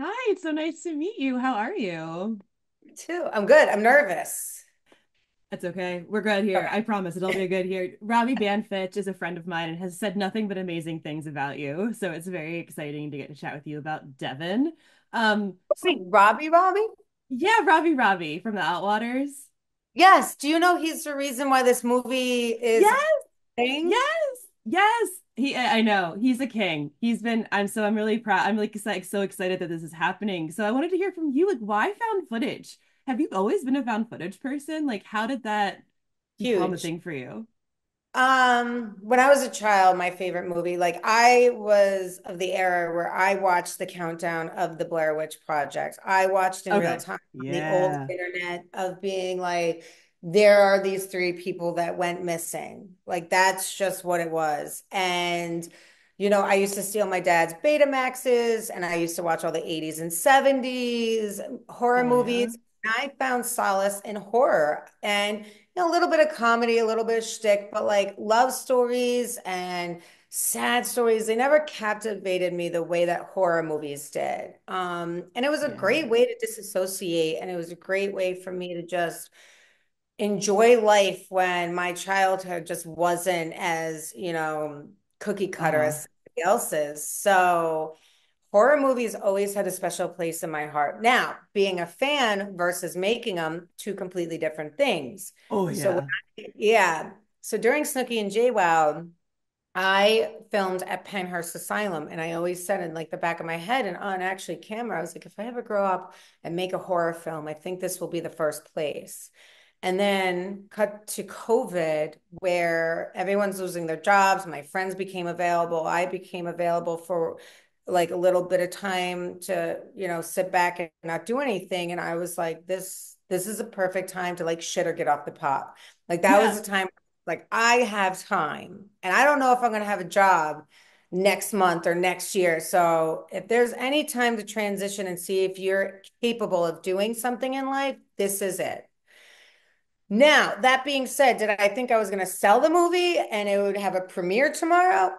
Hi, it's so nice to meet you. How are you? Too. I'm good. I'm nervous. That's okay. We're good here. I Okay. promise it'll be good here. Robbie Banfitch is a friend of mine and has said nothing but amazing things about you. So it's very exciting to get to chat with you about Devon. Wait, So Robbie? yeah, Robbie from the Outwaters. Yes. Do you know he's the reason why this movie is a Yes, thing? yes, yes. I know he's a king. I'm really proud. I'm like so excited that this is happening. So I wanted to hear from you. Like, why found footage? Have you always been a found footage person? Like, how did that become a Huge. thing for you? When I was a child, my favorite movie, like I was of the era where I watched the countdown of the Blair Witch Project. I watched in real Okay. time on the old Yeah. internet of being like, there are these three people that went missing. Like that's just what it was. And I used to steal my dad's Betamaxes and I used to watch all the 80s and 70s horror Oh yeah. movies. I found solace in horror. And a little bit of comedy, a little bit of shtick, but like love stories and sad stories, they never captivated me the way that horror movies did. And it was a Yeah. great way to disassociate, and it was a great way for me to just enjoy life when my childhood just wasn't as, cookie cutter Uh-huh. as somebody else's. So horror movies always had a special place in my heart. Now, being a fan versus making them, two completely different things. Oh So, yeah. yeah. So during Snooki and JWoww, I filmed at Penhurst Asylum, and I always said in like the back of my head and on actually camera, I was like, if I ever grow up and make a horror film, I think this will be the first place. And then cut to COVID, where everyone's losing their jobs. My friends became available. I became available for like a little bit of time to, sit back and not do anything. And I was like, this is a perfect time to like shit or get off the pot. Like that was Yeah. the time like I have time and I don't know if I'm going to have a job next month or next year. So if there's any time to transition and see if you're capable of doing something in life, this is it. Now, that being said, did I think I was going to sell the movie and it would have a premiere tomorrow?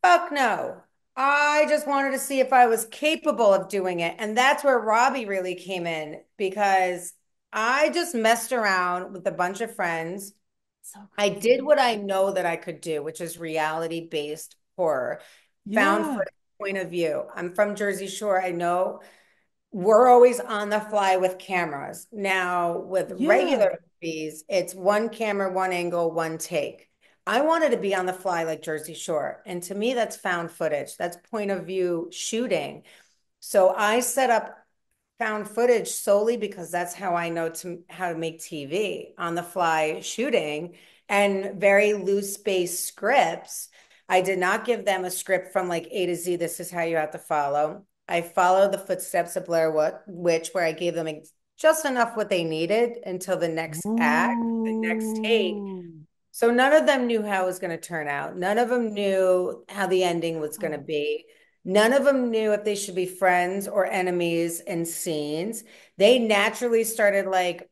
Fuck no. I just wanted to see if I was capable of doing it. And that's where Robbie really came in because I just messed around with a bunch of friends. So I did crazy. what I know that I could do, which is reality-based horror, found Yeah. footage point of view. I'm from Jersey Shore. I know we're always on the fly with cameras. Now, with Yeah. regular movies, it's one camera, one angle, one take. I wanted to be on the fly like Jersey Shore. And to me, that's found footage. That's point of view shooting. So I set up found footage solely because that's how I know how to make TV on the fly shooting and very loose based scripts. I did not give them a script from like A to Z. This is how you have to follow. I followed the footsteps of Blair Witch, where I gave them just enough what they needed until the next act, the next take. Ooh. So none of them knew how it was going to turn out. None of them knew how the ending was going to Oh. be. None of them knew if they should be friends or enemies in scenes. They naturally started like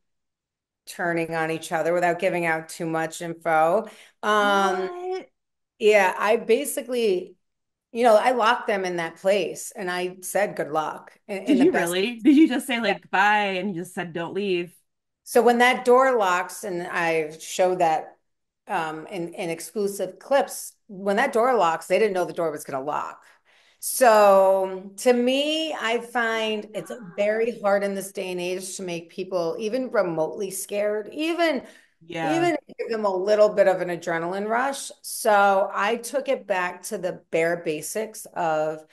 turning on each other without giving out too much info. Um, What? yeah, I basically, I locked them in that place and I said good luck in Did the you best. really? Did you just say like bye and you just said don't leave? So when that door locks, and I showed that in exclusive clips, when that door locks, they didn't know the door was going to lock. So to me, I find it's very hard in this day and age to make people even remotely scared, Yeah. even give them a little bit of an adrenaline rush. So I took it back to the bare basics of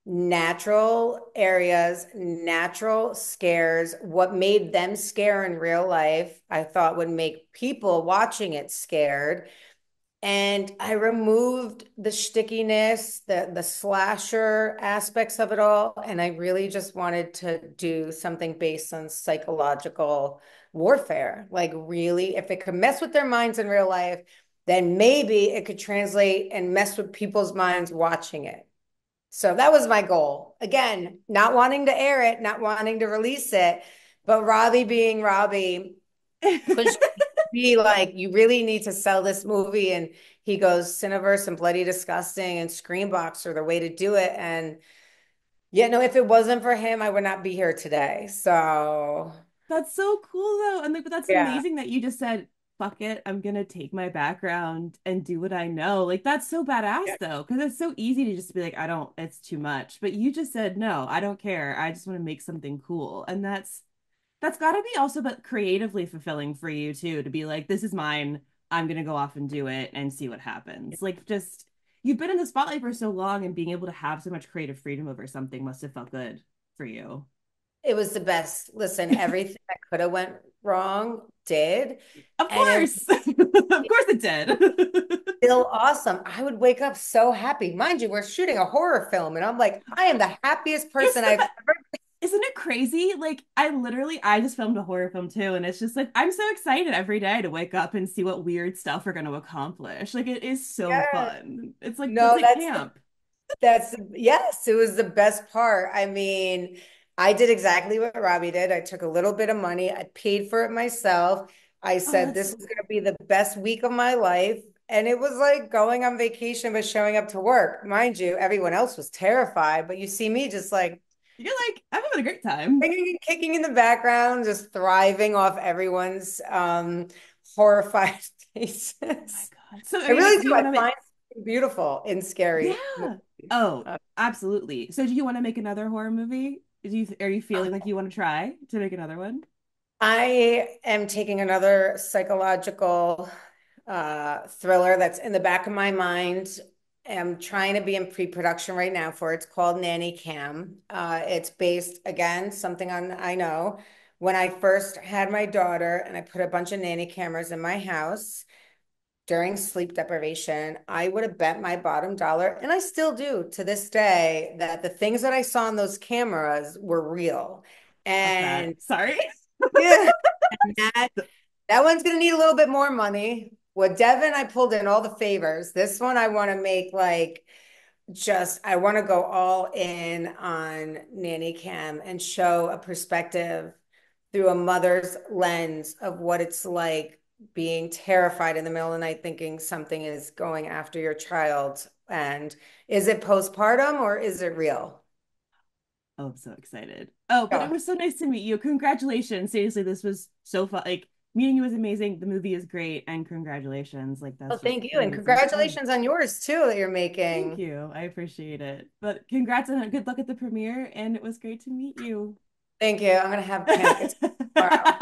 natural areas, natural scares, what made them scare in real life, I thought would make people watching it scared. And I removed the stickiness, the slasher aspects of it all. And I really just wanted to do something based on psychological warfare. Like, really, if it could mess with their minds in real life, then maybe it could translate and mess with people's minds watching it. So that was my goal. Again, not wanting to air it, not wanting to release it, but Robbie being Robbie pushed me to be like, you really need to sell this movie. And he goes, Cineverse and Bloody Disgusting and Screenbox are the way to do it. And Yeah, no, if it wasn't for him, I would not be here today. So, That's so cool though. And like, but that's yeah, amazing that you just said, fuck it, I'm gonna take my background and do what I know. Like that's so badass yeah, though, because it's so easy to just be like, I don't, it's too much. But you just said, no, I don't care. I just want to make something cool. And that's gotta be also but creatively fulfilling for you too, to be like, this is mine. I'm gonna go off and do it and see what happens. Like just you've been in the spotlight for so long and being able to have so much creative freedom over something must have felt good for you. it was the best. Listen, everything that could have went wrong did, Of and it was course. Of course it did. still awesome. I would wake up so happy. Mind you, we're shooting a horror film, and I'm like, I am the happiest It's person the I've best. Isn't it crazy? Like I just filmed a horror film too, and it's just like I'm so excited every day to wake up and see what weird stuff we're going to accomplish. Like it is so ever. fun. It's No, like camp. yes, it was the best part. I mean, I did exactly what Robbie did. I took a little bit of money, I paid for it myself. I Oh, said, that's this so is cool. going to be the best week of my life. And it was like going on vacation, but showing up to work. Mind you, everyone else was terrified, but you see me just like You're like I'm having a great time. singing and kicking in the background, just thriving off everyone's horrified Oh my faces. God. So I really do do. you I want to make find something beautiful in scary Yeah. movies. Oh, Uh, absolutely. So do you want to make another horror movie? Are you feeling like you want to try to make another one? I am taking another psychological thriller that's in the back of my mind. I'm trying to be in pre-production right now for it. It's called Nanny Cam. It's based again something on I know when I first had my daughter and I put a bunch of nanny cameras in my house during sleep deprivation. I would have bet my bottom dollar, and I still do to this day, that the things that I saw on those cameras were real. Love that. And Sorry. yeah, and that one's gonna need a little bit more money. With Devon, I pulled in all the favors. This one I want to make like just I want to go all in on nanny cam and show a perspective through a mother's lens of what it's like being terrified in the middle of the night thinking something is going after your child. And is it postpartum or is it real? Oh, I'm so excited. Oh, but it Yeah. was so nice to meet you. Congratulations. Seriously, this was so fun. Like meeting you was amazing. The movie is great, and congratulations. Like Oh, that's just thank you. And amazing stuff. congratulations on yours too that you're Thank making. you. I appreciate it. But congrats and good luck at the premiere, and it was great to meet you. Thank you. I'm gonna have panic attacks tomorrow.